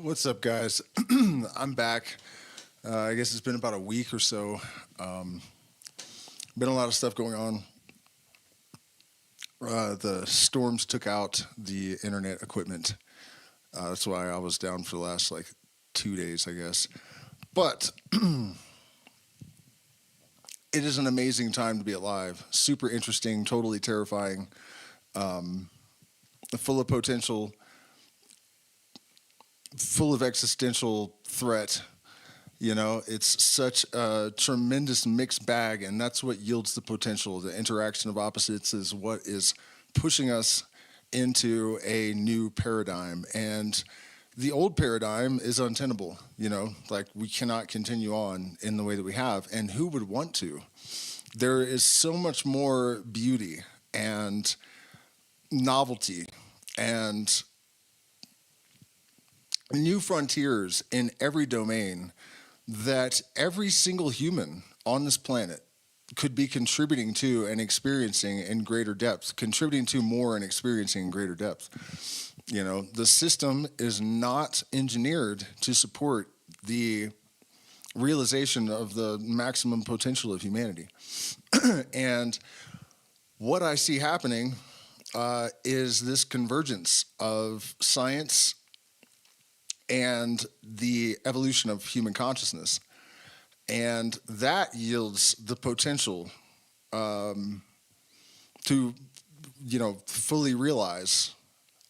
What's up, guys? I'm back. I guess it's been about a week or so. Been a lot of stuff going on. The storms took out the internet equipment. That's why I was down for the last 2 days, I guess. But it is an amazing time to be alive. Super interesting, totally terrifying, full of potential, full of existential threat. It's such a tremendous mixed bag, and that's what yields the potential. The interaction of opposites is what is pushing us into a new paradigm. And the old paradigm is untenable. We cannot continue on in the way that we have. And who would want to? There is so much more beauty and novelty and new frontiers in every domain that every single human on this planet could be contributing to and experiencing in greater depth, contributing to more and experiencing in greater depth. The system is not engineered to support the realization of the maximum potential of humanity. And what I see happening is this convergence of science and the evolution of human consciousness. And that yields the potential to, fully realize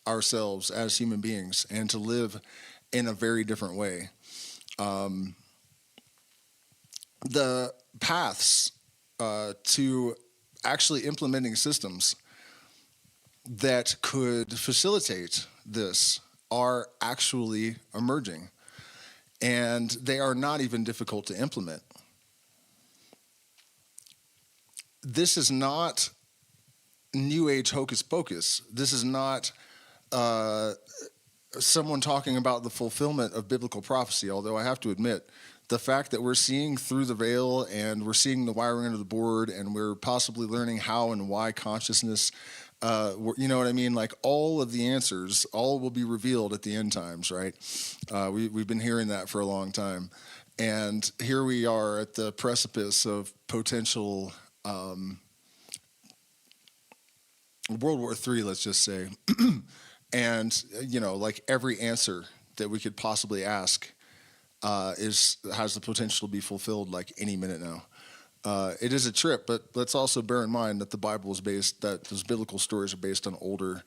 ourselves as human beings and to live in a very different way. The paths to actually implementing systems that could facilitate this are actually emerging, and they are not even difficult to implement. This is not New Age hocus pocus. This is not someone talking about the fulfillment of biblical prophecy, although I have to admit, the fact that we're seeing through the veil and we're seeing the wiring under the board and we're possibly learning how and why consciousness you know what I mean? All of the answers, all will be revealed at the end times, right? We've been hearing that for a long time. And here we are at the precipice of potential World War III, let's just say. And, every answer that we could possibly ask has the potential to be fulfilled any minute now. It is a trip, but let's also bear in mind that the Bible is that those biblical stories are based on older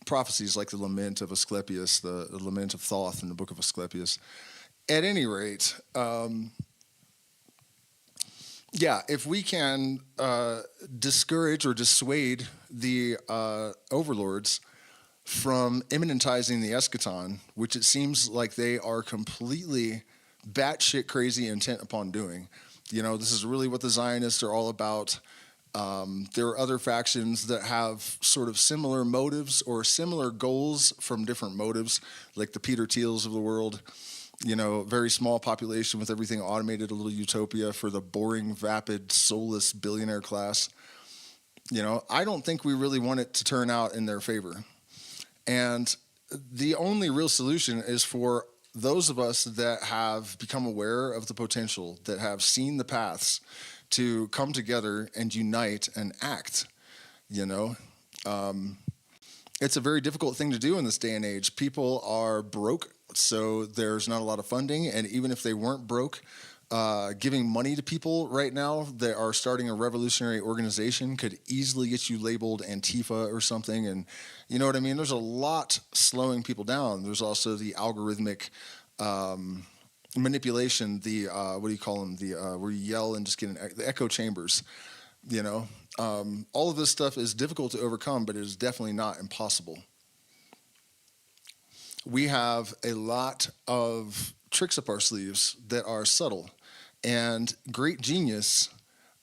prophecies, like the lament of Asclepius, the lament of Thoth in the book of Asclepius. At any rate, if we can discourage or dissuade the overlords from immanentizing the eschaton, which it seems like they are completely batshit crazy intent upon doing. This is really what the Zionists are all about. There are other factions that have sort of similar motives or similar goals from different motives, like the Peter Thiels of the world. Very small population with everything automated, a little utopia for the boring, vapid, soulless billionaire class. I don't think we really want it to turn out in their favor. And the only real solution is for those of us that have become aware of the potential, that have seen the paths, to come together and unite and act. It's a very difficult thing to do in this day and age. People are broke, so there's not a lot of funding. And even if they weren't broke, giving money to people right now that are starting a revolutionary organization could easily get you labeled Antifa or something. And you know what I mean? There's a lot slowing people down. There's also the algorithmic manipulation, the what do you call them? The where you yell and just get the echo chambers. All of this stuff is difficult to overcome, but it is definitely not impossible. We have a lot of tricks up our sleeves that are subtle, and great genius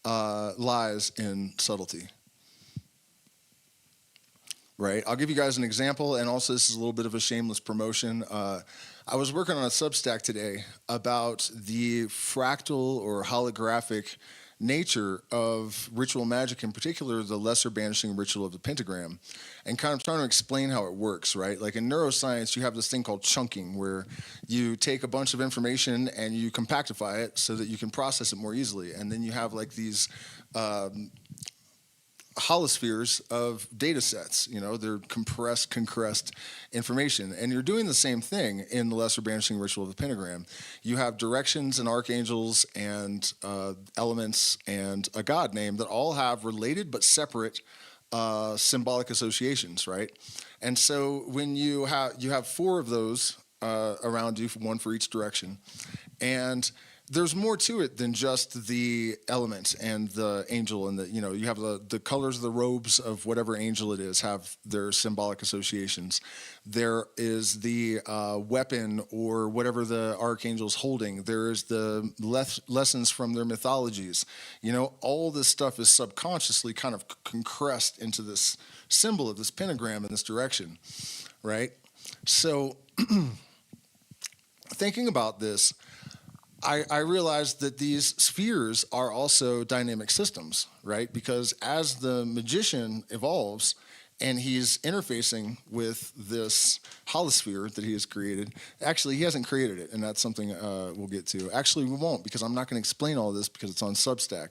lies in subtlety. Right? I'll give you guys an example, and also this is a little bit of a shameless promotion. I was working on a Substack today about the fractal or holographic nature of ritual magic, in particular the lesser banishing ritual of the pentagram, and kind of trying to explain how it works, right? Like in neuroscience, you have this thing called chunking, where you take a bunch of information and you compactify it so that you can process it more easily. And then you have like these holospheres of data sets. They're concurrent information. And you're doing the same thing in the lesser banishing ritual of the pentagram. You have directions and archangels and elements and a god name that all have related but separate symbolic associations, right? And so when you have four of those around you, one for each direction, and there's more to it than just the element and the angel, and you have the colors of the robes of whatever angel it is have their symbolic associations. There is the weapon or whatever the archangel's holding. There's the lessons from their mythologies. All this stuff is subconsciously kind of compressed into this symbol of this pentagram in this direction, right? So thinking about this, I realized that these spheres are also dynamic systems, right? Because as the magician evolves and he's interfacing with this holosphere that he has created, actually he hasn't created it, and that's something we'll get to. Actually, we won't, because I'm not going to explain all this because it's on Substack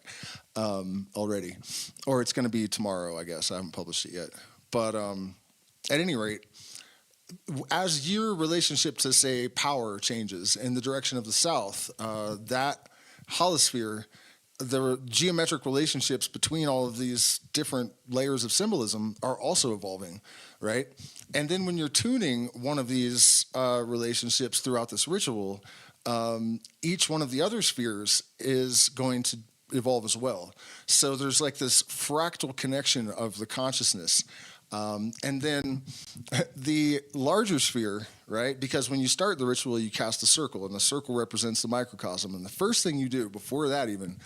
already. Or it's going to be tomorrow, I guess. I haven't published it yet. But at any rate, as your relationship to, say, power changes in the direction of the south, that holosphere, the geometric relationships between all of these different layers of symbolism are also evolving, right? And then when you're tuning one of these relationships throughout this ritual, each one of the other spheres is going to evolve as well. So there's like this fractal connection of the consciousness. And then the larger sphere, right? Because when you start the ritual, you cast a circle, and the circle represents the microcosm. And the first thing you do before that even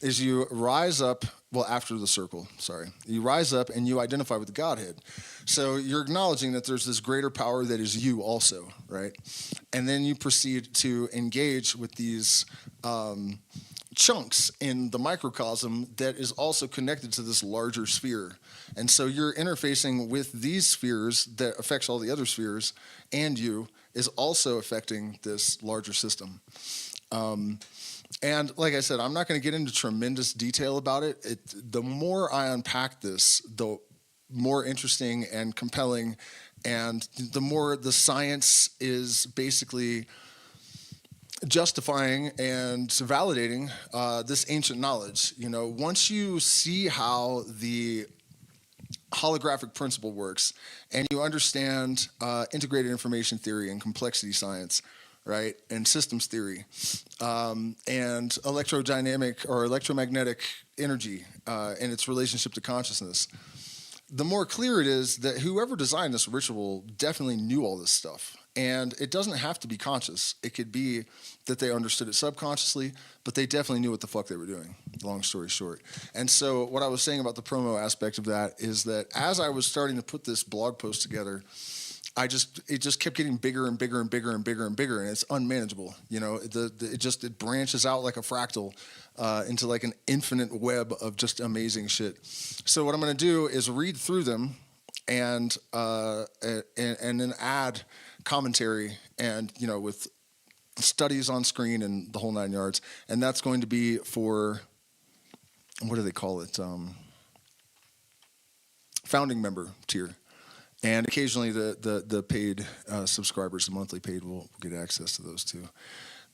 is you rise up, well, after the circle, sorry. You rise up and you identify with the Godhead. So you're acknowledging that there's this greater power that is you also, right? And then you proceed to engage with these chunks in the microcosm that is also connected to this larger sphere. And so you're interfacing with these spheres that affects all the other spheres, and you is also affecting this larger system. And like I said, I'm not going to get into tremendous detail about it. The more I unpack this, the more interesting and compelling, and the more the science is basically justifying and validating this ancient knowledge. Once you see how the holographic principle works and you understand integrated information theory and complexity science, right, and systems theory, and electrodynamic or electromagnetic energy and its relationship to consciousness, the more clear it is that whoever designed this ritual definitely knew all this stuff. And it doesn't have to be conscious. It could be that they understood it subconsciously, but they definitely knew what the fuck they were doing, long story short. And so what I was saying about the promo aspect of that is that as I was starting to put this blog post together, it just kept getting bigger and bigger and bigger and bigger and bigger, and it's unmanageable. It branches out like a fractal into like an infinite web of just amazing shit. So what I'm going to do is read through them and then add commentary and with studies on screen and the whole 9 yards. And that's going to be for, what do they call it, founding member tier. And occasionally the paid subscribers, the monthly paid, will get access to those too.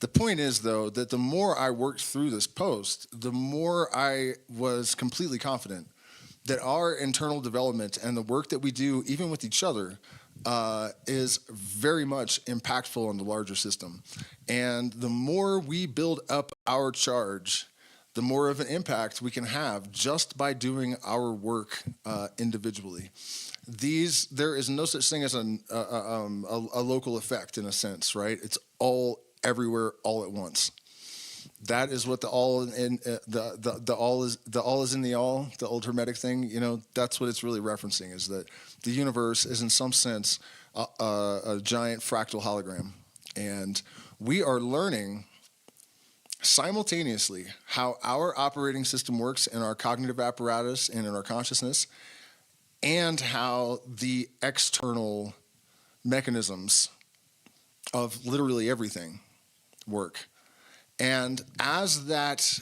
The point is, though, that the more I worked through this post, the more I was completely confident that our internal development and the work that we do, even with each other, is very much impactful on the larger system. And the more we build up our charge, the more of an impact we can have just by doing our work individually. There is no such thing as a local effect, in a sense, right? It's all everywhere, all at once. That is what the all in the all is in the all, the old Hermetic thing. That's what it's really referencing, is that the universe is in some sense a giant fractal hologram, and we are learning simultaneously how our operating system works in our cognitive apparatus and in our consciousness, and how the external mechanisms of literally everything work. And as that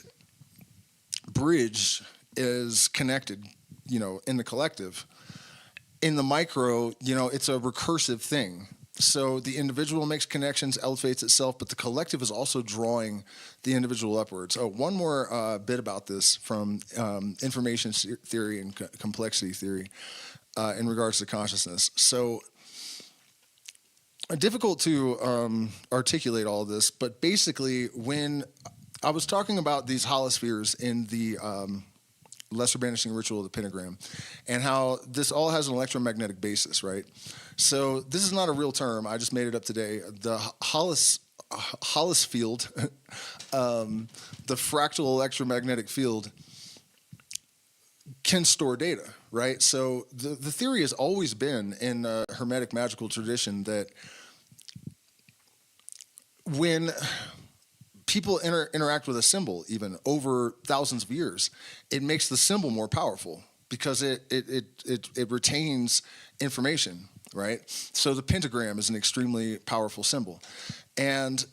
bridge is connected, in the collective, in the micro, it's a recursive thing. So the individual makes connections, elevates itself, but the collective is also drawing the individual upwards. Oh, one more bit about this from information theory and complexity theory in regards to consciousness. So difficult to articulate all of this, but basically when I was talking about these holospheres in the lesser banishing ritual of the pentagram, and how this all has an electromagnetic basis, right? So this is not a real term. I just made it up today. The Hollis field, the fractal electromagnetic field, can store data, right? So the theory has always been in the Hermetic magical tradition that when people interact with a symbol, even over thousands of years, it makes the symbol more powerful because it retains information, right? So the pentagram is an extremely powerful symbol. And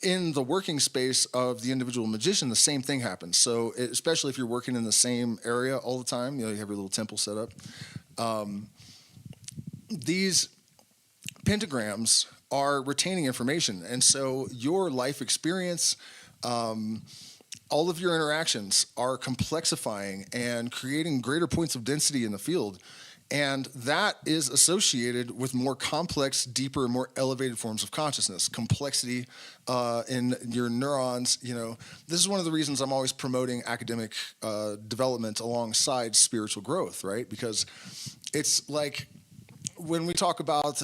in the working space of the individual magician, the same thing happens. So especially if you're working in the same area all the time, you have your little temple set up. These pentagrams are retaining information. And so your life experience, all of your interactions are complexifying and creating greater points of density in the field. And that is associated with more complex, deeper, and more elevated forms of consciousness. Complexity in your neurons, this is one of the reasons I'm always promoting academic development alongside spiritual growth, right? Because it's like, when we talk about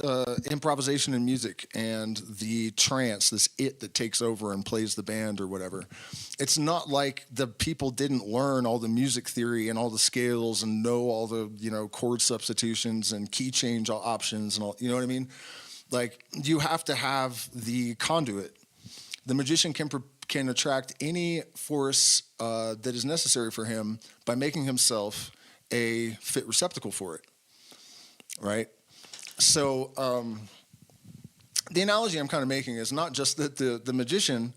improvisation in music and the trance, this it that takes over and plays the band or whatever, it's not like the people didn't learn all the music theory and all the scales and know all the chord substitutions and key change options and all. You know what I mean? Like, you have to have the conduit. The magician can attract any force that is necessary for him by making himself a fit receptacle for it, right? So the analogy I'm kind of making is not just that the magician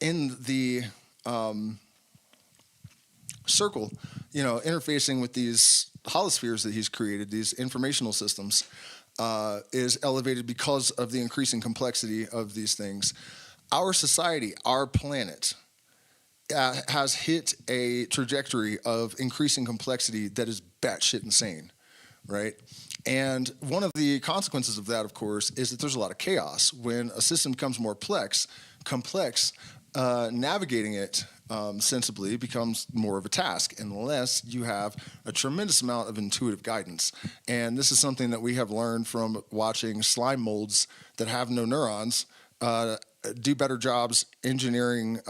in the circle, interfacing with these holospheres that he's created, these informational systems, is elevated because of the increasing complexity of these things. Our society, our planet, has hit a trajectory of increasing complexity that is batshit insane, right? And one of the consequences of that, of course, is that there's a lot of chaos. When a system becomes more complex, navigating it sensibly becomes more of a task unless you have a tremendous amount of intuitive guidance. And this is something that we have learned from watching slime molds that have no neurons do better jobs engineering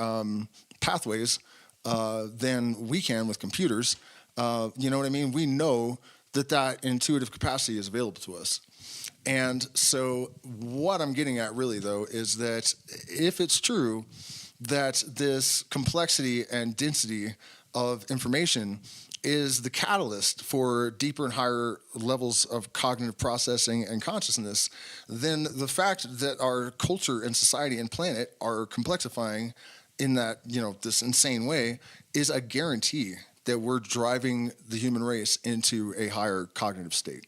pathways than we can with computers. You know what I mean? We know that intuitive capacity is available to us. And so what I'm getting at really, though, is that if it's true that this complexity and density of information is the catalyst for deeper and higher levels of cognitive processing and consciousness, then the fact that our culture and society and planet are complexifying in that, this insane way is a guarantee that we're driving the human race into a higher cognitive state,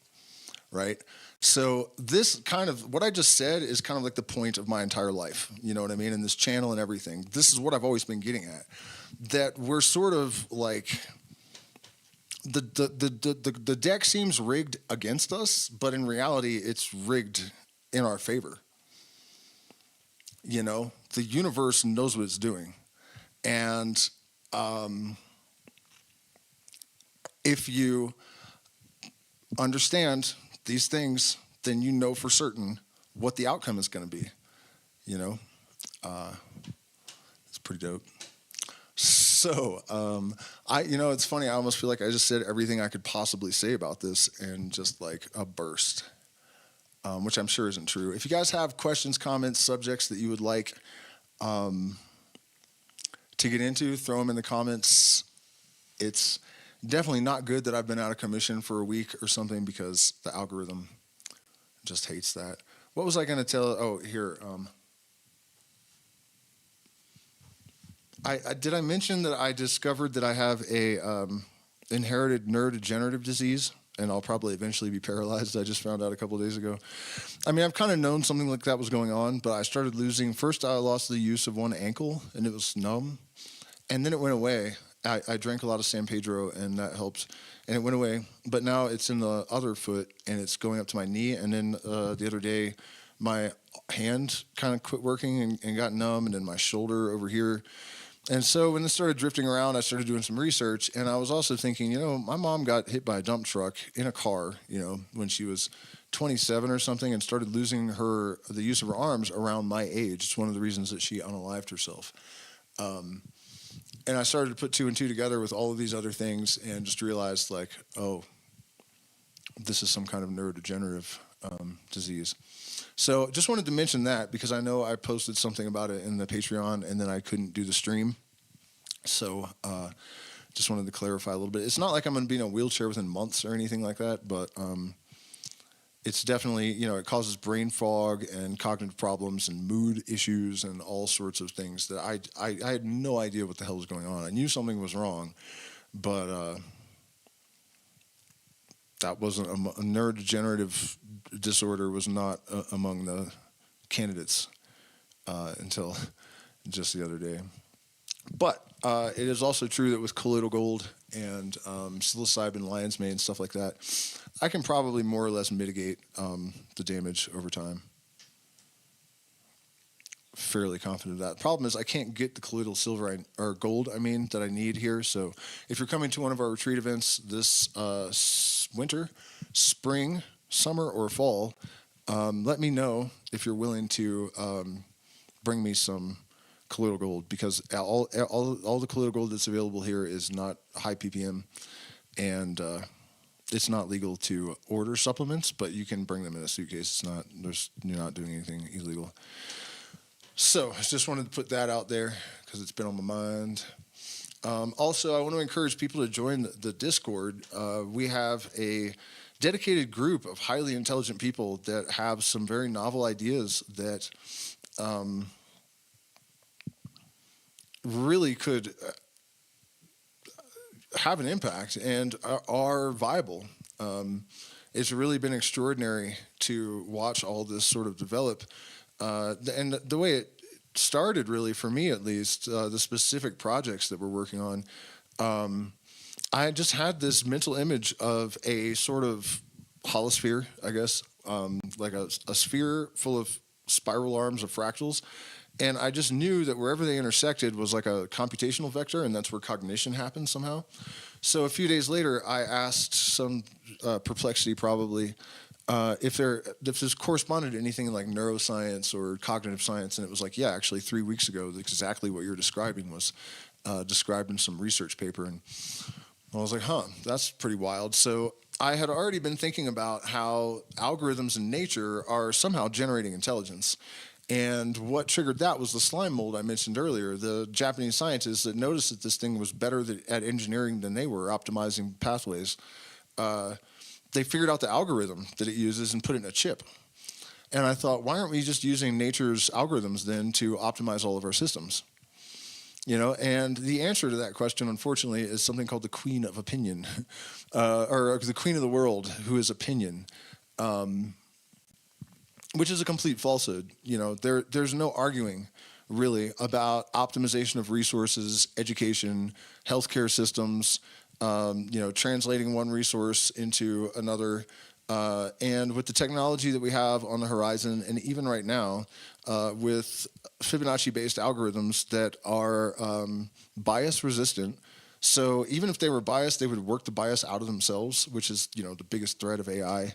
right? So this kind of, what I just said is kind of like the point of my entire life, you know what I mean? And this channel and everything. This is what I've always been getting at, that we're sort of like, the deck seems rigged against us, but in reality, it's rigged in our favor. The universe knows what it's doing. And if you understand these things, then you know for certain what the outcome is going to be. It's pretty dope. So, it's funny. I almost feel like I just said everything I could possibly say about this in just like a burst, which I'm sure isn't true. If you guys have questions, comments, subjects that you would like to get into, throw them in the comments. It's definitely not good that I've been out of commission for a week or something because the algorithm just hates that. What was I going to tell? Oh, here. Did I mention that I discovered that I have a inherited neurodegenerative disease, and I'll probably eventually be paralyzed? I just found out a couple of days ago. I mean, I've kind of known something like that was going on, but I started losing. First, I lost the use of one ankle, and it was numb, and then it went away. I drank a lot of San Pedro, and that helped, and it went away. But now it's in the other foot, and it's going up to my knee. And then the other day, my hand kind of quit working and got numb, and then my shoulder over here. And so when this started drifting around, I started doing some research, and I was also thinking, my mom got hit by a dump truck in a car, when she was 27 or something, and started losing the use of her arms around my age. It's one of the reasons that she unalived herself. And I started to put two and two together with all of these other things and just realized, like, oh, this is some kind of neurodegenerative disease. So just wanted to mention that because I know I posted something about it in the Patreon and then I couldn't do the stream. So just wanted to clarify a little bit. It's not like I'm going to be in a wheelchair within months or anything like that, but it's definitely, it causes brain fog and cognitive problems and mood issues and all sorts of things that I had no idea what the hell was going on. I knew something was wrong, but that wasn't a neurodegenerative disorder was not among the candidates until just the other day. But it is also true that with colloidal gold and psilocybin, lion's mane, stuff like that, I can probably more or less mitigate the damage over time. Fairly confident of that. Problem is I can't get the colloidal silver or gold, that I need here. So if you're coming to one of our retreat events this winter, spring, summer, or fall, let me know if you're willing to bring me some colloidal gold, because all the colloidal gold that's available here is not high ppm, and it's not legal to order supplements, but you can bring them in a suitcase. You're not doing anything illegal. So I just wanted to put that out there because it's been on my mind. Also, I want to encourage people to join the Discord. We have a dedicated group of highly intelligent people that have some very novel ideas that really could have an impact and are viable. It's really been extraordinary to watch all this sort of develop. And the way it started, really, for me at least, the specific projects that we're working on, I just had this mental image of a sort of holosphere, I guess, like a sphere full of spiral arms of fractals. And I just knew that wherever they intersected was like a computational vector, and that's where cognition happens somehow. So a few days later, I asked some perplexity probably if this corresponded to anything like neuroscience or cognitive science, and it was like, yeah, actually 3 weeks ago, exactly what you're describing was described in some research paper. And I was like, that's pretty wild. So I had already been thinking about how algorithms in nature are somehow generating intelligence. And what triggered that was the slime mold I mentioned earlier. The Japanese scientists that noticed that this thing was better at engineering than they were, optimizing pathways, they figured out the algorithm that it uses and put it in a chip. And I thought, why aren't we just using nature's algorithms then to optimize all of our systems? And the answer to that question, unfortunately, is something called the Queen of Opinion, or the Queen of the World, who is opinion. Which is a complete falsehood. There's no arguing, really, about optimization of resources, education, healthcare systems, translating one resource into another. And with the technology that we have on the horizon, and even right now, with Fibonacci-based algorithms that are bias-resistant, so even if they were biased, they would work the bias out of themselves, which is, the biggest threat of AI.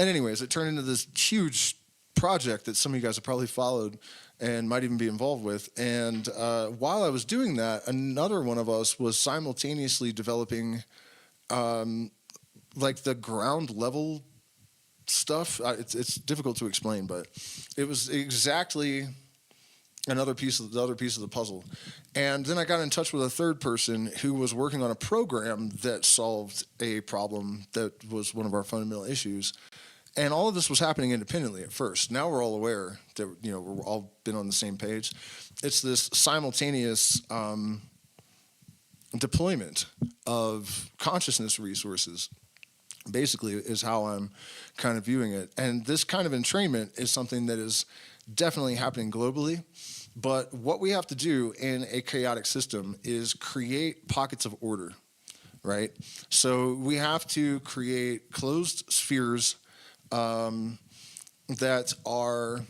And anyways, it turned into this huge project that some of you guys have probably followed and might even be involved with. And while I was doing that, another one of us was simultaneously developing like the ground level stuff. It's difficult to explain, but it was exactly the other piece of the puzzle. And then I got in touch with a third person who was working on a program that solved a problem that was one of our fundamental issues. And all of this was happening independently at first. Now we're all aware that, you know, we're all been on the same page. It's this simultaneous deployment of consciousness resources, basically, is how I'm kind of viewing it. And this kind of entrainment is something that is definitely happening globally. But what we have to do in a chaotic system is create pockets of order, right? So we have to create closed spheres that are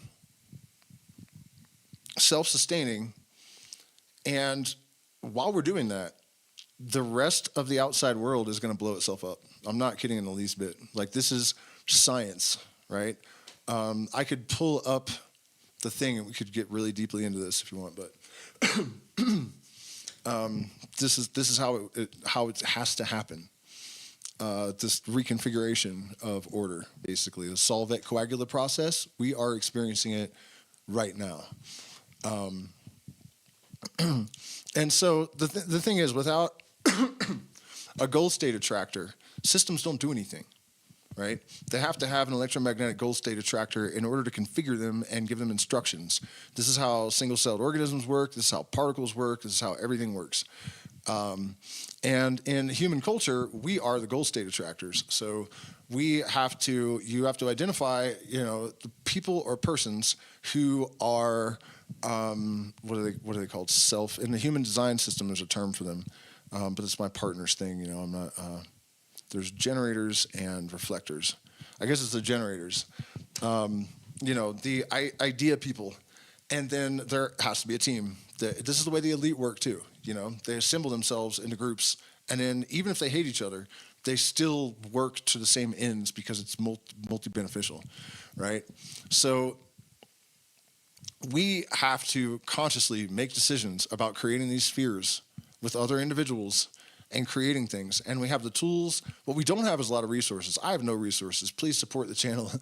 self-sustaining. And while we're doing that, the rest of the outside world is going to blow itself up. I'm not kidding in the least bit. Like, this is science, right? I could pull up the thing and we could get really deeply into this if you want, but this is how it has to happen. This reconfiguration of order, basically. The solvent coagula process, we are experiencing it right now. And so the thing is, without a goal state attractor, systems don't do anything, right? They have to have an electromagnetic goal state attractor in order to configure them and give them instructions. This is how single-celled organisms work. This is how particles work. This is how everything works. And in human culture, we are the goal state attractors. So you have to identify, you know, the people or persons who are, what are they called? In the human design system, there's a term for them, but it's my partner's thing. You know, I'm not. There's generators and reflectors. I guess it's the generators. You know, the idea people, and then there has to be a team. This is the way the elite work too. You know, they assemble themselves into groups, and then even if they hate each other, they still work to the same ends because it's multi-beneficial, right? So we have to consciously make decisions about creating these spheres with other individuals and creating things. And we have the tools. What we don't have is a lot of resources. I have no resources. Please support the channel.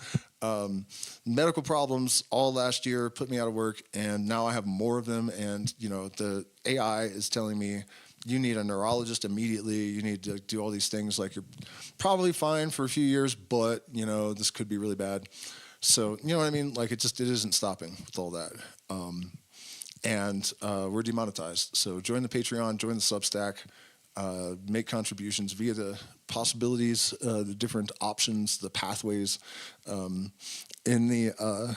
Medical problems all last year put me out of work, and now I have more of them. And, you know, the AI is telling me, you need a neurologist immediately. You need to do all these things. Like, you're probably fine for a few years, but, you know, this could be really bad. So, you know what I mean? Like, it isn't stopping with all that. And we're demonetized. So join the Patreon, join the Substack, make contributions via the possibilities, the different options, the pathways in the,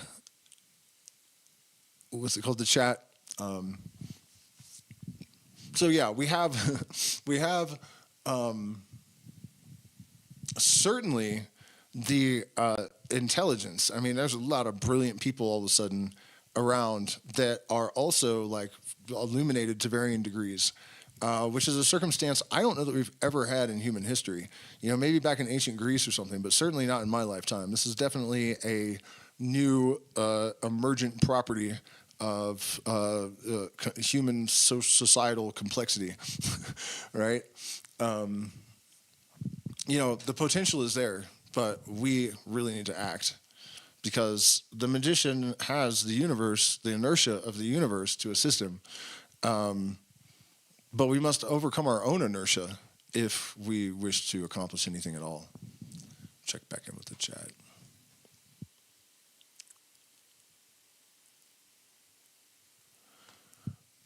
what's it called, the chat. So yeah, we have certainly the intelligence. I mean, there's a lot of brilliant people all of a sudden around that are also like illuminated to varying degrees, which is a circumstance I don't know that we've ever had in human history. You know, maybe back in ancient Greece or something, but certainly not in my lifetime. This is definitely a new emergent property of human societal complexity, right? You know, the potential is there, but we really need to act, because the magician has the universe, the inertia of the universe to assist him. But we must overcome our own inertia if we wish to accomplish anything at all. Check back in with the chat.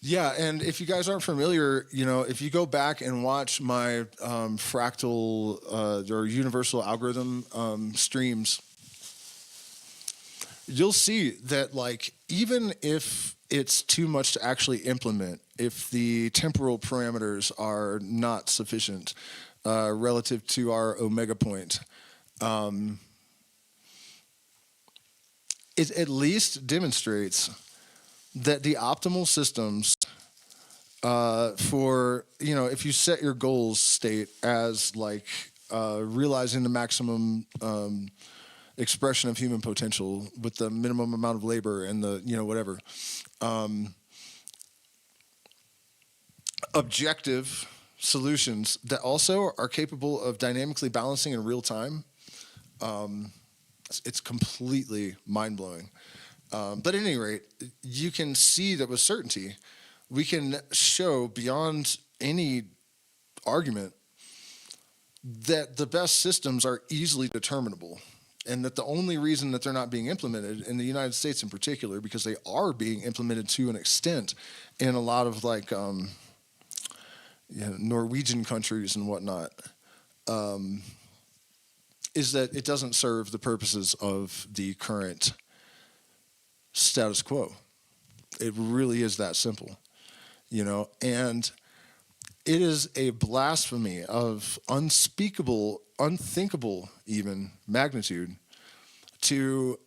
Yeah, and if you guys aren't familiar, you know, if you go back and watch my fractal or universal algorithm streams, you'll see that, like, even if it's too much to actually implement, if the temporal parameters are not sufficient relative to our omega point, it at least demonstrates that the optimal systems for, you know, if you set your goals state as like realizing the maximum expression of human potential with the minimum amount of labor and the, you know, whatever, objective solutions that also are capable of dynamically balancing in real time, it's completely mind-blowing. But at any rate, you can see that with certainty, we can show beyond any argument that the best systems are easily determinable, and that the only reason that they're not being implemented in the United States in particular, because they are being implemented to an extent in a lot of like Norwegian countries and whatnot, is that it doesn't serve the purposes of the current status quo. It really is that simple, and it is a blasphemy of unspeakable, unthinkable even magnitude to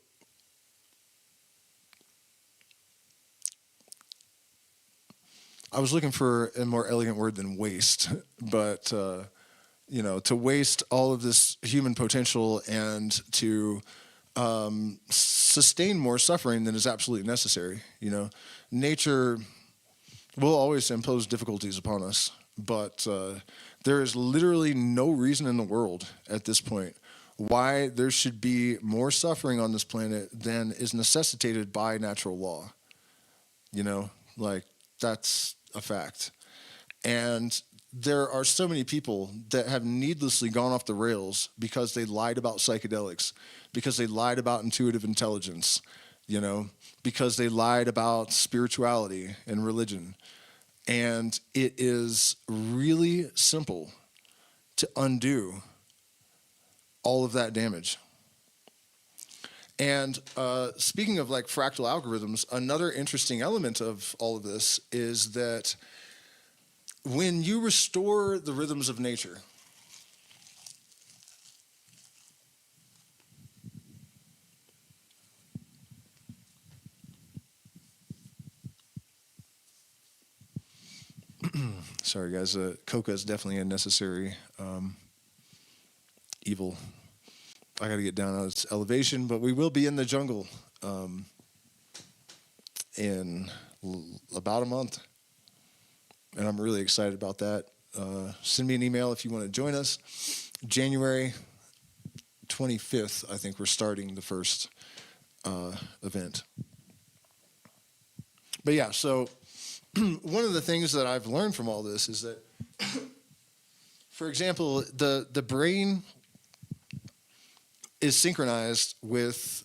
I was looking for a more elegant word than waste, but to waste all of this human potential and to sustain more suffering than is absolutely necessary. Nature will always impose difficulties upon us, but there is literally no reason in the world at this point why there should be more suffering on this planet than is necessitated by natural law. That's a fact. And there are so many people that have needlessly gone off the rails because they lied about psychedelics, because they lied about intuitive intelligence, because they lied about spirituality and religion. And it is really simple to undo all of that damage. And speaking of like fractal algorithms, another interesting element of all of this is that when you restore the rhythms of nature, sorry guys, coca is definitely a necessary evil. I got to get down on its elevation, but we will be in the jungle in about a month, and I'm really excited about that. Send me an email if you want to join us. January 25th, I think we're starting the first event. But yeah, so one of the things that I've learned from all this is that, for example, the brain is synchronized with,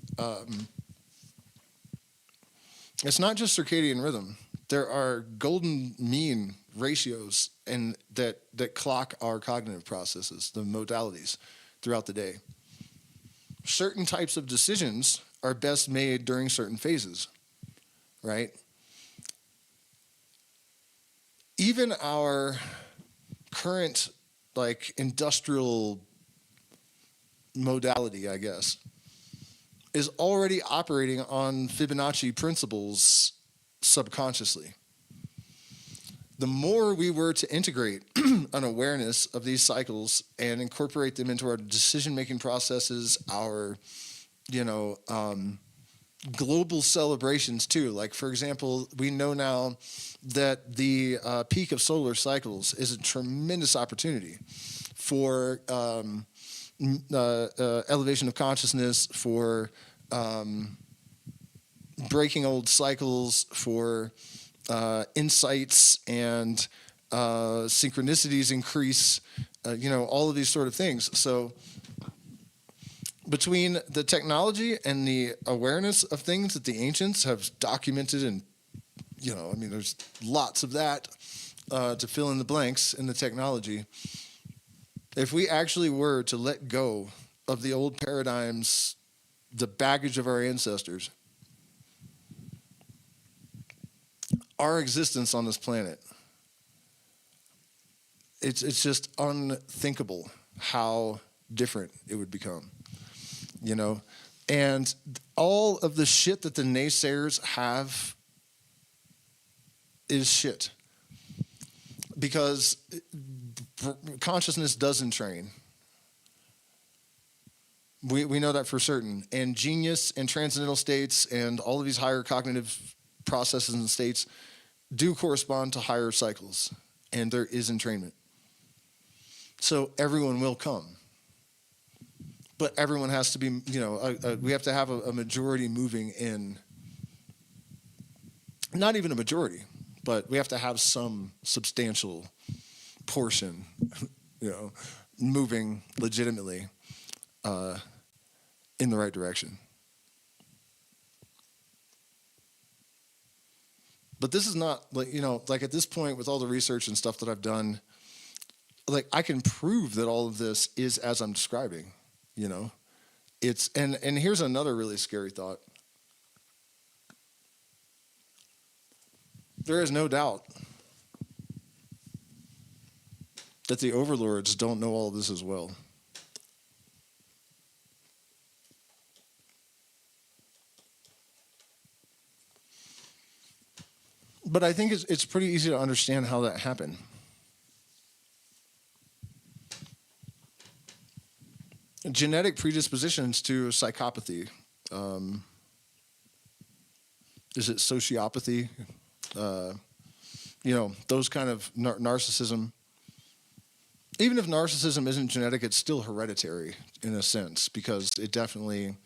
it's not just circadian rhythm. There are golden mean ratios and that clock our cognitive processes, the modalities throughout the day. Certain types of decisions are best made during certain phases, right? Even our current like industrial modality, I guess, is already operating on Fibonacci principles subconsciously. The more we were to integrate an awareness of these cycles and incorporate them into our decision-making processes, our, global celebrations too. Like, for example, we know now that the peak of solar cycles is a tremendous opportunity for elevation of consciousness, for breaking old cycles, for insights and synchronicities increase, all of these sort of things. So between the technology and the awareness of things that the ancients have documented, and there's lots of that to fill in the blanks in the technology. If we actually were to let go of the old paradigms, the baggage of our ancestors, our existence on this planet, it's just unthinkable how different it would become, And all of the shit that the naysayers have is shit. Because consciousness does entrain. We know that for certain. And genius and transcendental states and all of these higher cognitive processes and states do correspond to higher cycles. And there is entrainment. So everyone will come. But everyone has to be, we have to have a majority moving in not even a majority, but we have to have some substantial portion, moving legitimately in the right direction. But this is not like at this point with all the research and stuff that I've done, like I can prove that all of this is as I'm describing, it's and here's another really scary thought. There is no doubt that the overlords don't know all of this as well. But I think it's pretty easy to understand how that happened. Genetic predispositions to psychopathy. Is it sociopathy? Those kind of narcissism. Even if narcissism isn't genetic, it's still hereditary in a sense because it definitely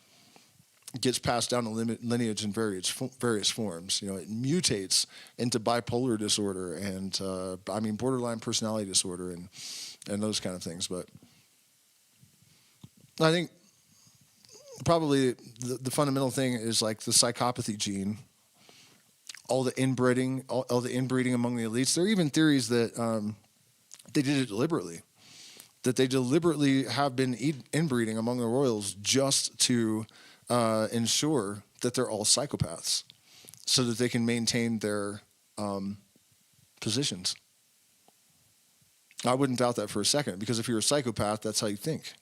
gets passed down a lineage in various forms. It mutates into bipolar disorder and borderline personality disorder and those kind of things. But I think probably the fundamental thing is like the psychopathy gene. All the inbreeding among the elites. There are even theories that they did it deliberately. That they deliberately have been inbreeding among the royals just to ensure that they're all psychopaths, so that they can maintain their positions. I wouldn't doubt that for a second, because if you're a psychopath, that's how you think.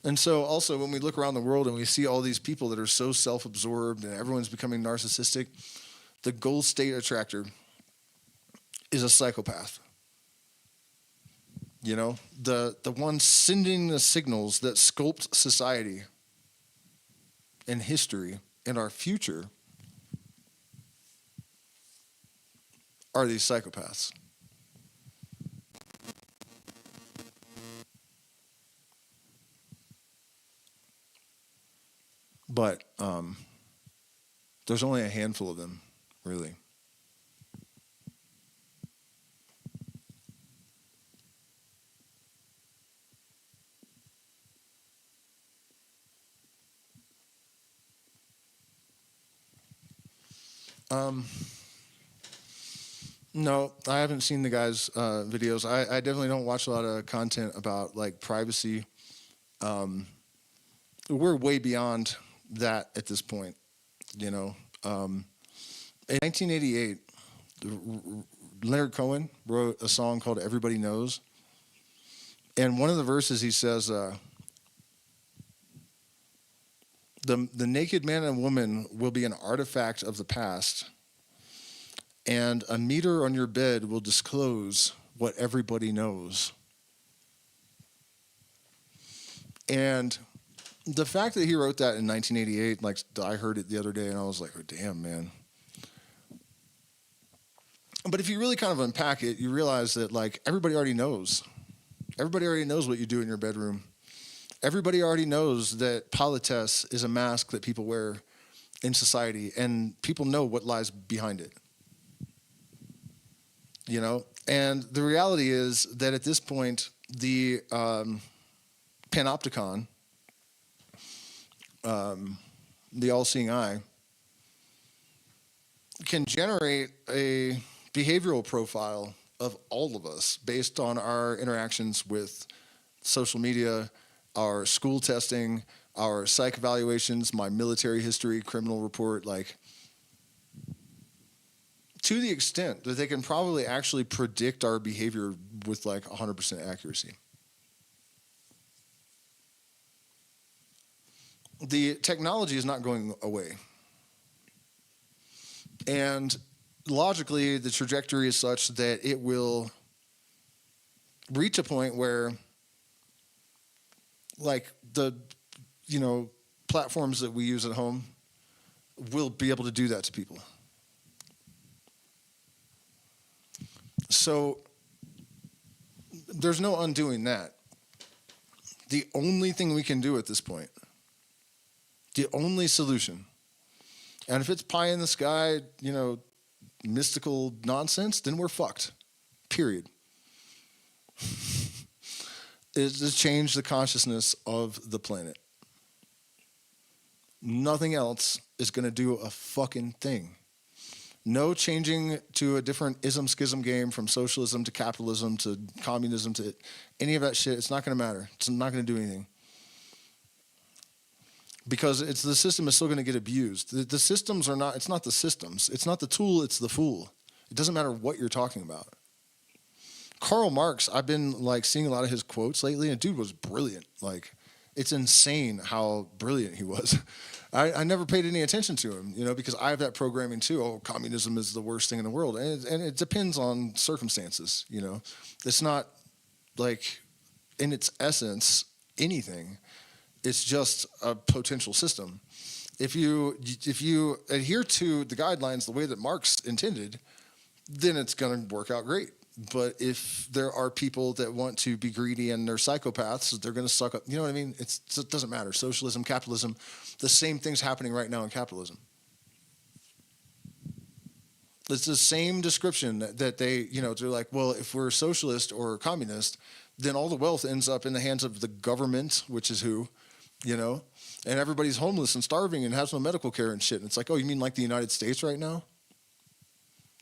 And so also when we look around the world and we see all these people that are so self-absorbed and everyone's becoming narcissistic, the goal state attractor is a psychopath. The one sending the signals that sculpt society and history and our future are these psychopaths. But there's only a handful of them, really. No, I haven't seen the guy's videos. I definitely don't watch a lot of content about like privacy. We're way beyond that at this point, In 1988, Leonard Cohen wrote a song called "Everybody Knows," and one of the verses he says, "The naked man and woman will be an artifact of the past, and a meter on your bed will disclose what everybody knows." And the fact that he wrote that in 1988, like I heard it the other day and I was like, oh, damn, man. But if you really kind of unpack it, you realize that like everybody already knows. Everybody already knows what you do in your bedroom. Everybody already knows that politesse is a mask that people wear in society, and people know what lies behind it. And the reality is that at this point, the panopticon, the all-seeing eye, can generate a behavioral profile of all of us based on our interactions with social media, our school testing, our psych evaluations, my military history, criminal report, like to the extent that they can probably actually predict our behavior with like 100% accuracy. The technology is not going away. And logically, the trajectory is such that it will reach a point where, like the, platforms that we use at home will be able to do that to people. So there's no undoing that. The only thing we can do at this point, the only solution, and if it's pie in the sky, mystical nonsense, then we're fucked. Period. Is to change the consciousness of the planet. Nothing else is going to do a fucking thing. No changing to a different ism-schism game from socialism to capitalism to communism to any of that shit. It's not going to matter. It's not going to do anything. Because the system is still going to get abused. The systems are not, it's not the systems. It's not the tool, it's the fool. It doesn't matter what you're talking about. Karl Marx, I've been seeing a lot of his quotes lately, and dude was brilliant. It's insane how brilliant he was. I never paid any attention to him, because I have that programming too. Oh, communism is the worst thing in the world. And it depends on circumstances, It's not in its essence, anything. It's just a potential system. If you adhere to the guidelines the way that Marx intended, then it's going to work out great. But if there are people that want to be greedy and they're psychopaths, they're going to suck up. You know what I mean? It doesn't matter. Socialism, capitalism, the same thing's happening right now in capitalism. It's the same description that they're like, well, if we're socialist or communist, then all the wealth ends up in the hands of the government, which is who, and everybody's homeless and starving and has no medical care and shit. And it's like, oh, you mean like the United States right now?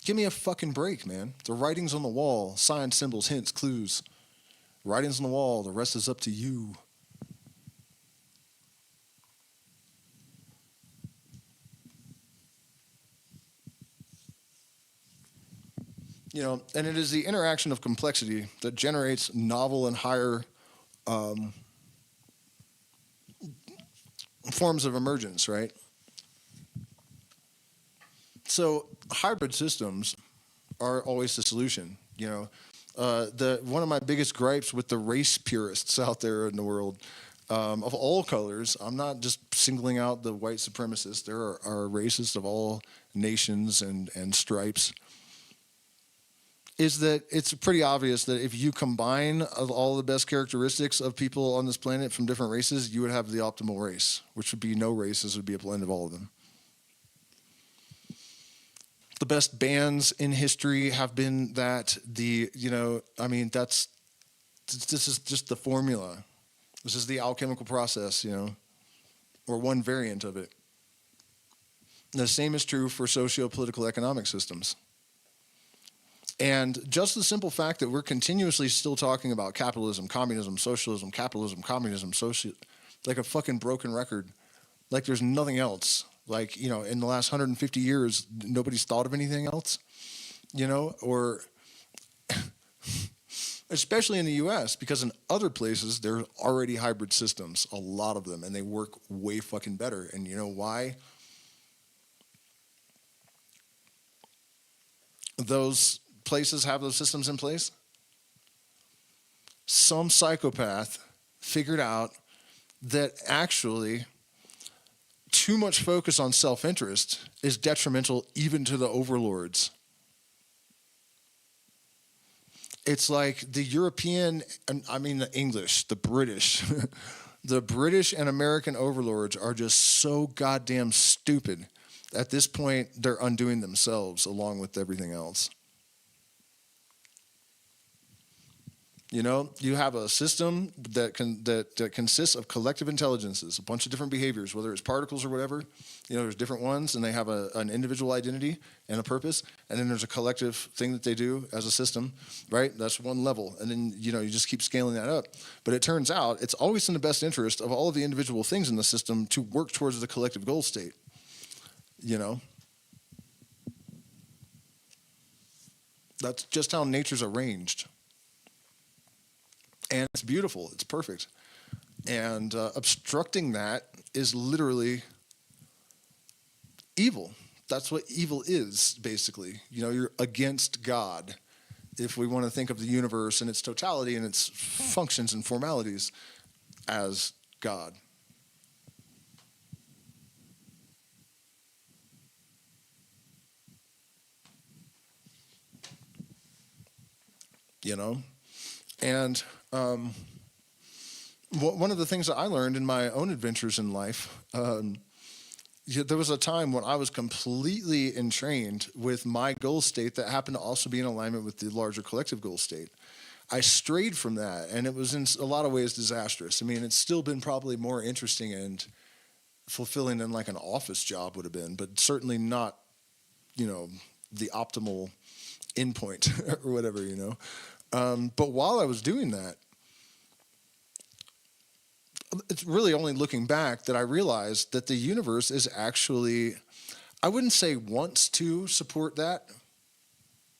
Give me a fucking break, man. The writing's on the wall, signs, symbols, hints, clues. Writing's on the wall, the rest is up to you. And it is the interaction of complexity that generates novel and higher forms of emergence, right? So hybrid systems are always the solution. One of my biggest gripes with the race purists out there in the world, of all colors, I'm not just singling out the white supremacists. There are racists of all nations and stripes. Is that it's pretty obvious that if you combine all the best characteristics of people on this planet from different races, you would have the optimal race, which would be no races, would be a blend of all of them. The best bands in history have been that this is just the formula. This is the alchemical process, or one variant of it. And the same is true for socio-political economic systems. And just the simple fact that we're continuously still talking about capitalism, communism, socialism, capitalism, communism, like a fucking broken record, like there's nothing else. In the last 150 years, nobody's thought of anything else, or especially in the U.S., because in other places, there are already hybrid systems, a lot of them, and they work way fucking better. And you know why? Those places have those systems in place? Some psychopath figured out that actually too much focus on self-interest is detrimental even to the overlords. It's like the European, the English, the British, the British and American overlords are just so goddamn stupid. At this point, they're undoing themselves along with everything else. You have a system that consists of collective intelligences, a bunch of different behaviors, whether it's particles or whatever. There's different ones, and they have an individual identity and a purpose, and then there's a collective thing that they do as a system, right? That's one level, and then you just keep scaling that up. But it turns out it's always in the best interest of all of the individual things in the system to work towards the collective goal state. That's just how nature's arranged. And it's beautiful. It's perfect. And obstructing that is literally evil. That's what evil is, basically. You're against God. If we want to think of the universe in its totality and its functions and formalities as God. And one of the things that I learned in my own adventures in life, there was a time when I was completely entrained with my goal state that happened to also be in alignment with the larger collective goal state. I strayed from that, and it was in a lot of ways disastrous. I mean, it's still been probably more interesting and fulfilling than like an office job would have been, but certainly not, the optimal endpoint or whatever, But while I was doing that, it's really only looking back that I realized that the universe is actually, I wouldn't say wants to support that.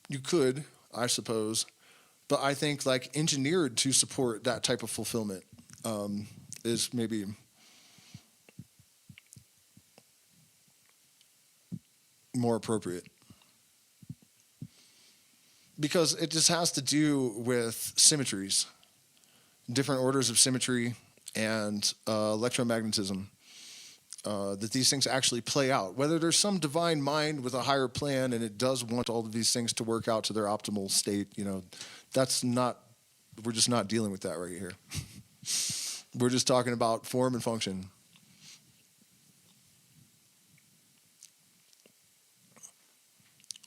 You could, I suppose, but I think like engineered to support that type of fulfillment is maybe more appropriate. Because it just has to do with symmetries, different orders of symmetry, and electromagnetism. That these things actually play out. Whether there's some divine mind with a higher plan and it does want all of these things to work out to their optimal state, that's not, we're just not dealing with that right here. We're just talking about form and function.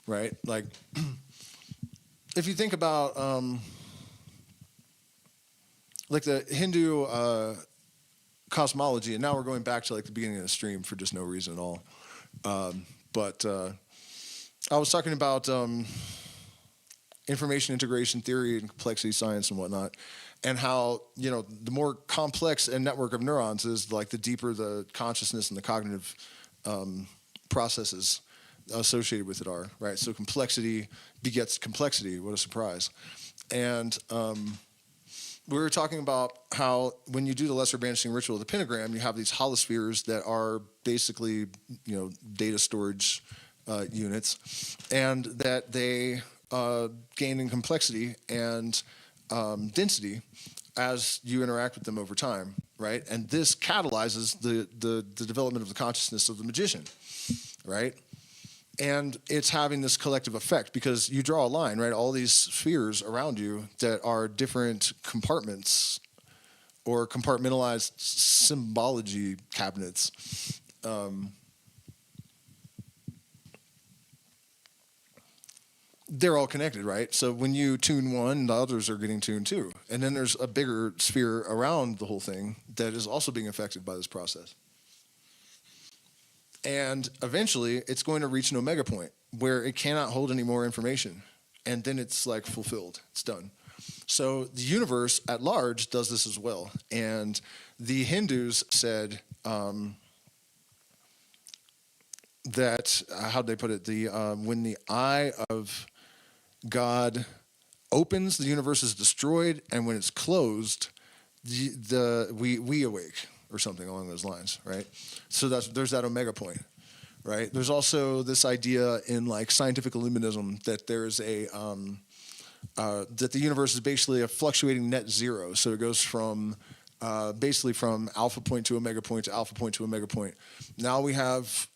Right? Like, if you think about, like the Hindu cosmology, and now we're going back to like the beginning of the stream for just no reason at all. But I was talking about information integration theory and complexity science and whatnot, and how the more complex a network of neurons is, like the deeper the consciousness and the cognitive processes associated with it are. Right. So complexity begets complexity. What a surprise! And we were talking about how when you do the lesser banishing ritual of the pentagram, you have these holospheres that are basically, data storage units, and that they gain in complexity and density as you interact with them over time, right? And this catalyzes the development of the consciousness of the magician, right? And it's having this collective effect because you draw a line, right? All these spheres around you that are different compartments or compartmentalized symbology cabinets. They're all connected, right? So when you tune one, the others are getting tuned too. And then there's a bigger sphere around the whole thing that is also being affected by this process. And eventually, it's going to reach an omega point where it cannot hold any more information. And then it's like fulfilled. It's done. So the universe at large does this as well. And the Hindus said that, how'd they put it? When the eye of God opens, the universe is destroyed. And when it's closed, we awake. Or something along those lines, right? So there's that omega point, right? There's also this idea in like scientific illuminism that there's that the universe is basically a fluctuating net zero. So it goes from basically from alpha point to omega point to alpha point to omega point. Now we have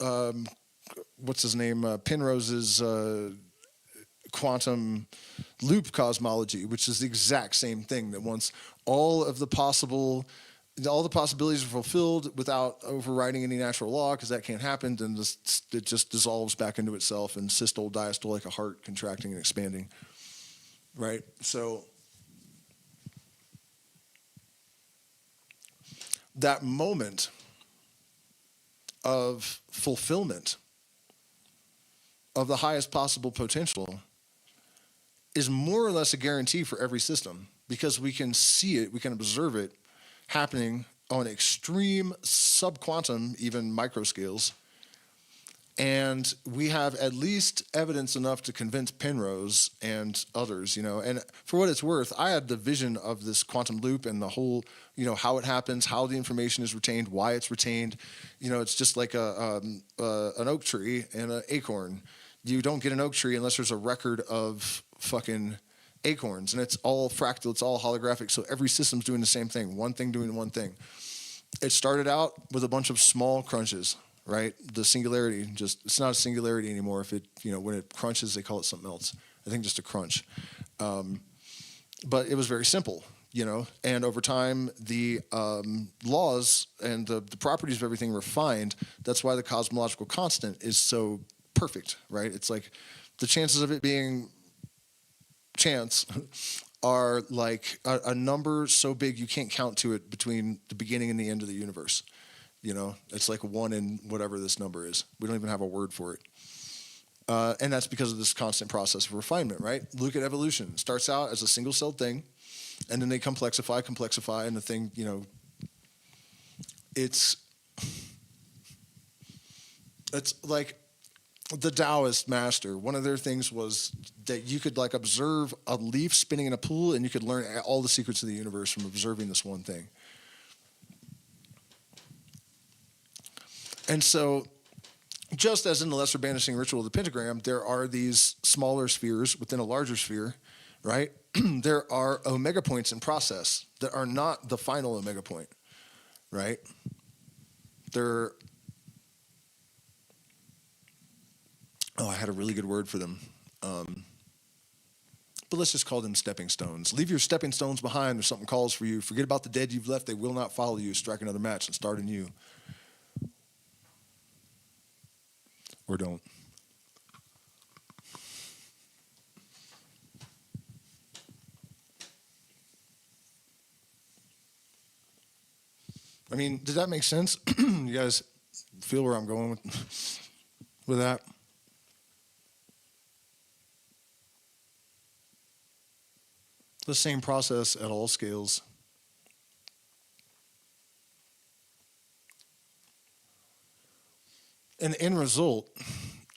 what's his name? Penrose's quantum loop cosmology, which is the exact same thing. That once all the possibilities are fulfilled without overriding any natural law, because that can't happen, then it just dissolves back into itself, and systole, diastole, like a heart contracting and expanding, right? So that moment of fulfillment of the highest possible potential is more or less a guarantee for every system, because we can see it, we can observe it happening on extreme subquantum, even microscales. And we have at least evidence enough to convince Penrose and others, And for what it's worth, I had the vision of this quantum loop and the whole, how it happens, how the information is retained, why it's retained. It's just like an oak tree and an acorn. You don't get an oak tree unless there's a record of fucking acorns, and it's all fractal, it's all holographic, so every system's doing the same thing, one thing doing one thing. It started out with a bunch of small crunches, right? The singularity, it's not a singularity anymore. If it, when it crunches, they call it something else. I think just a crunch. but it was very simple, and over time the laws and the properties of everything refined. That's why the cosmological constant is so perfect, right? It's like the chances of it being chance are like a number so big you can't count to it between the beginning and the end of the universe. It's like one in whatever this number is. We don't even have a word for it. And that's because of this constant process of refinement, right? Look at evolution. It starts out as a single-celled thing, and then they complexify, and the thing, it's like the Taoist master. One of their things was that you could like observe a leaf spinning in a pool, and you could learn all the secrets of the universe from observing this one thing. And so, just as in the lesser banishing ritual of the pentagram, there are these smaller spheres within a larger sphere, right? There are omega points in process that are not the final omega point, right? I had a really good word for them. But let's just call them stepping stones. Leave your stepping stones behind if something calls for you. Forget about the dead you've left. They will not follow you. Strike another match and start anew. Or don't. I mean, does that make sense? You guys feel where I'm going with that? The same process at all scales. And the end result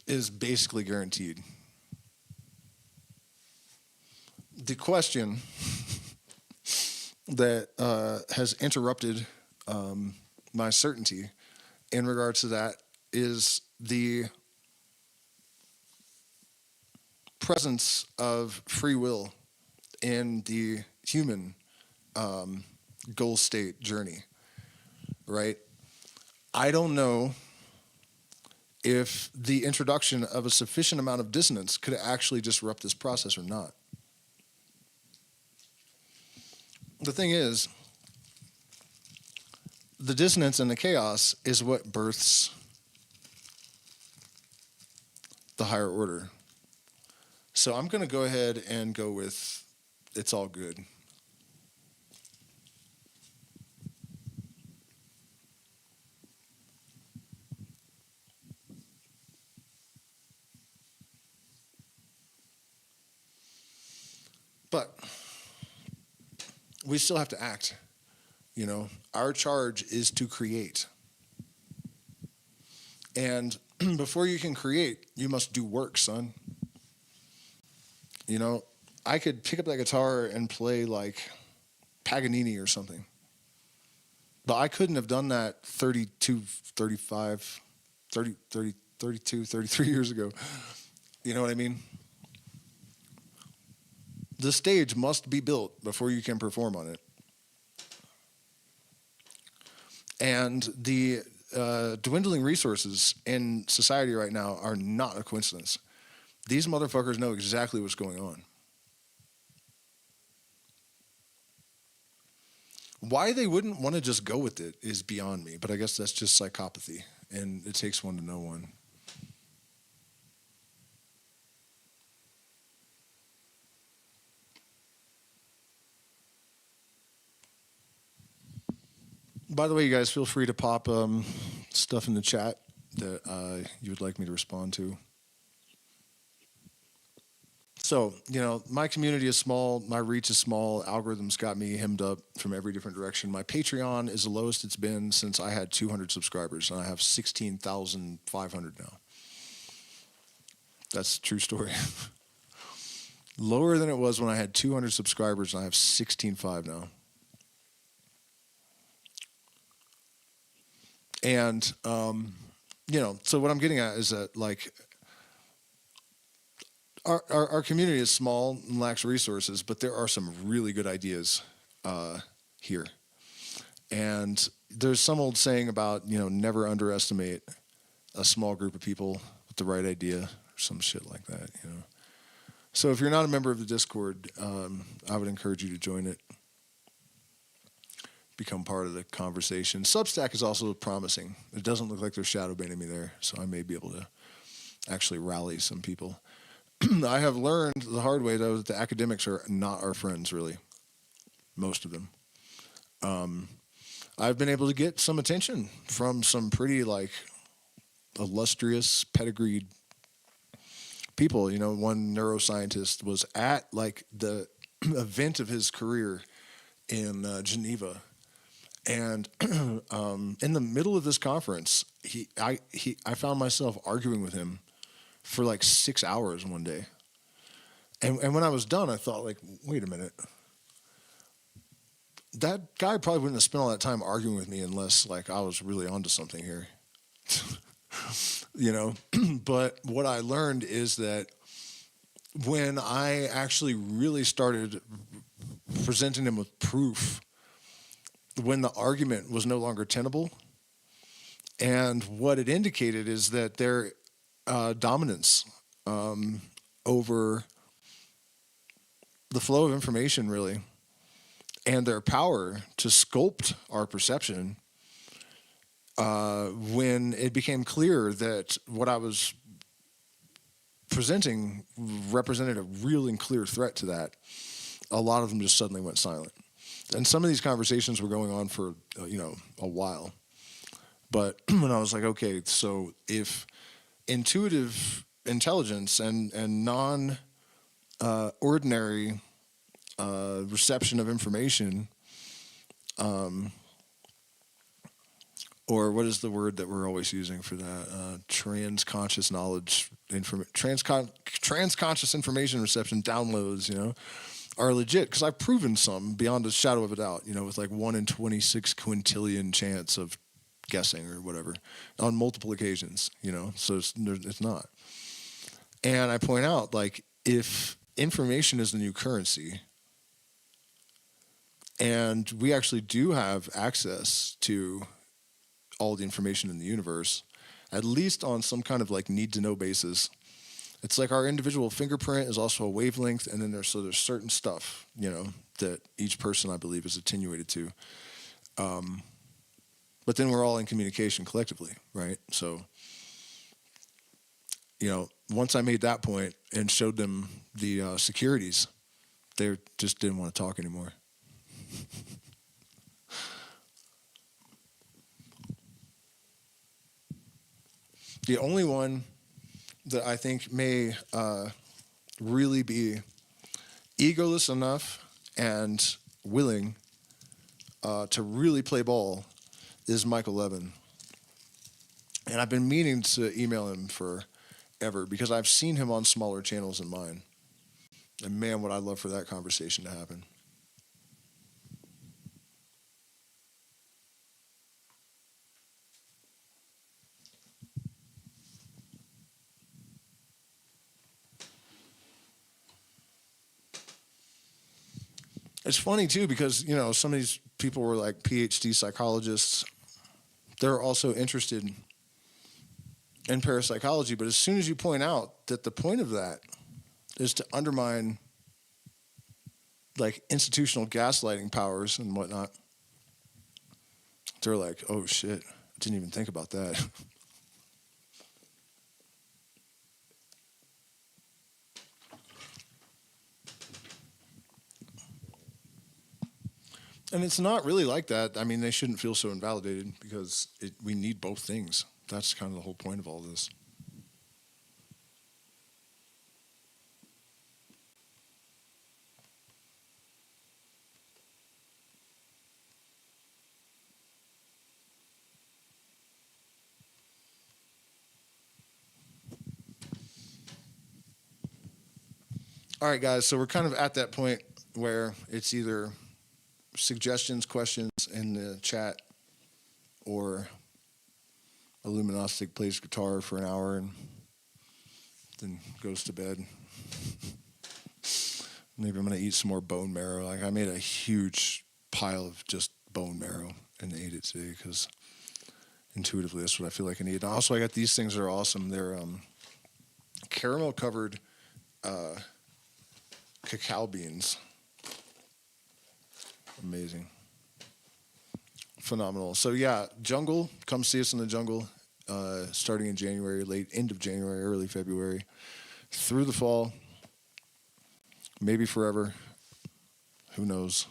is basically guaranteed. The question that has interrupted my certainty in regards to that is the presence of free will in the human goal state journey, right? I don't know if the introduction of a sufficient amount of dissonance could actually disrupt this process or not. The thing is, the dissonance and the chaos is what births the higher order. So I'm going to go ahead and go with it's all good. But we still have to act. Our charge is to create. And before you can create, you must do work, son. I could pick up that guitar and play like Paganini or something. But I couldn't have done that 32, 35, 30, 30, 32, 33 years ago. You know what I mean? The stage must be built before you can perform on it. And the dwindling resources in society right now are not a coincidence. These motherfuckers know exactly what's going on. Why they wouldn't want to just go with it is beyond me, but I guess that's just psychopathy, and it takes one to know one. By the way, you guys feel free to pop stuff in the chat that you would like me to respond to. So, my community is small, my reach is small, algorithms got me hemmed up from every different direction. My Patreon is the lowest it's been since I had 200 subscribers, and I have 16,500 now. That's a true story. Lower than it was when I had 200 subscribers, and I have 16.5 now. And, so what I'm getting at is that, like, our community is small and lacks resources, but there are some really good ideas here. And there's some old saying about, never underestimate a small group of people with the right idea or some shit like that, So if you're not a member of the Discord, I would encourage you to join it. Become part of the conversation. Substack is also promising. It doesn't look like they're shadow banning me there, so I may be able to actually rally some people. I have learned the hard way, though, that the academics are not our friends, really. Most of them. I've been able to get some attention from some pretty, illustrious, pedigreed people. You know, one neuroscientist was at, the event of his career in Geneva. And in the middle of this conference, I found myself arguing with him for 6 hours one day. And when I was done, I thought, wait a minute. That guy probably wouldn't have spent all that time arguing with me unless, I was really onto something here. But what I learned is that when I actually really started presenting him with proof, when the argument was no longer tenable, and what it indicated is that their dominance over the flow of information, really, and their power to sculpt our perception, when it became clear that what I was presenting represented a real and clear threat to that, a lot of them just suddenly went silent. And some of these conversations were going on for, a while. But when I was like, okay, so if intuitive intelligence and non-ordinary reception of information, or what is the word that we're always using for that? Transconscious knowledge, transconscious information reception downloads, are legit, because I've proven some beyond a shadow of a doubt, with 1 in 26 quintillion chance of guessing or whatever on multiple occasions, so it's not. And I point out, if information is the new currency, and we actually do have access to all the information in the universe, at least on some kind of need-to-know basis. It's like our individual fingerprint is also a wavelength, and then there's certain stuff, that each person, I believe, is attenuated to. But then we're all in communication collectively, right? So, once I made that point and showed them the securities, they just didn't want to talk anymore. The only one that I think may really be egoless enough and willing to really play ball is Michael Levin. And I've been meaning to email him forever because I've seen him on smaller channels than mine. And man, would I love for that conversation to happen. It's funny, too, because, some of these people were PhD psychologists. They're also interested in parapsychology. But as soon as you point out that the point of that is to undermine, institutional gaslighting powers and whatnot, they're like, oh, shit, I didn't even think about that. And it's not really like that. I mean, they shouldn't feel so invalidated because we need both things. That's kind of the whole point of all this. All right, guys, so we're kind of at that point where it's either suggestions, questions in the chat, or Illuminostic plays guitar for an hour and then goes to bed. Maybe I'm going to eat some more bone marrow. I made a huge pile of just bone marrow and ate it today because intuitively that's what I feel like I need. Also, I got these things that are awesome. They're caramel-covered cacao beans. Amazing. Phenomenal. So yeah, jungle, come see us in the jungle, starting in January, end of January, early February, through the fall, maybe forever. Who knows?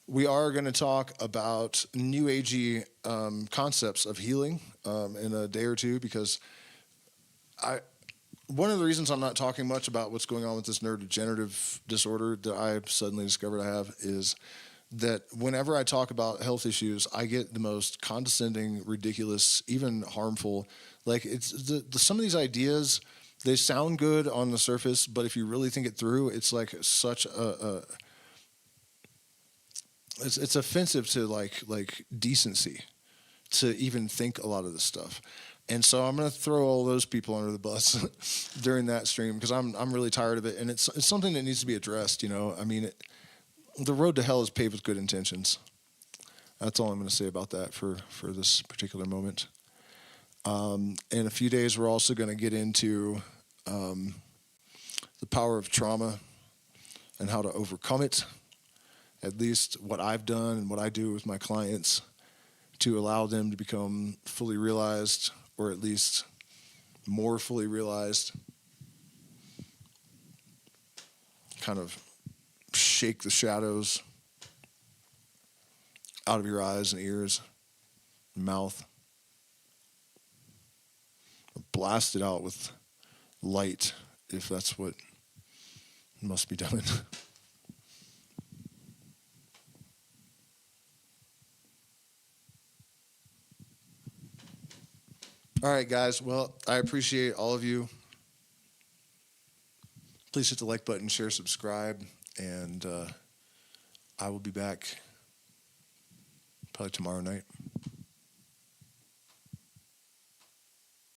We are going to talk about New-agey concepts of healing in a day or two, because one of the reasons I'm not talking much about what's going on with this neurodegenerative disorder that I've suddenly discovered I have is that whenever I talk about health issues, I get the most condescending, ridiculous, even harmful. Like, it's some of these ideas, they sound good on the surface, but if you really think it through, it's like such it's offensive to like decency to even think a lot of this stuff. And so I'm going to throw all those people under the bus during that stream, because I'm really tired of it, and it's something that needs to be addressed. I mean, the road to hell is paved with good intentions. That's all I'm going to say about that for this particular moment. In a few days, we're also going to get into the power of trauma and how to overcome it. At least what I've done and what I do with my clients to allow them to become fully realized, or at least more fully realized. Kind of shake the shadows out of your eyes and ears and mouth. Blast it out with light, if that's what must be done. All right, guys. Well, I appreciate all of you. Please hit the like button, share, subscribe, and I will be back probably tomorrow night.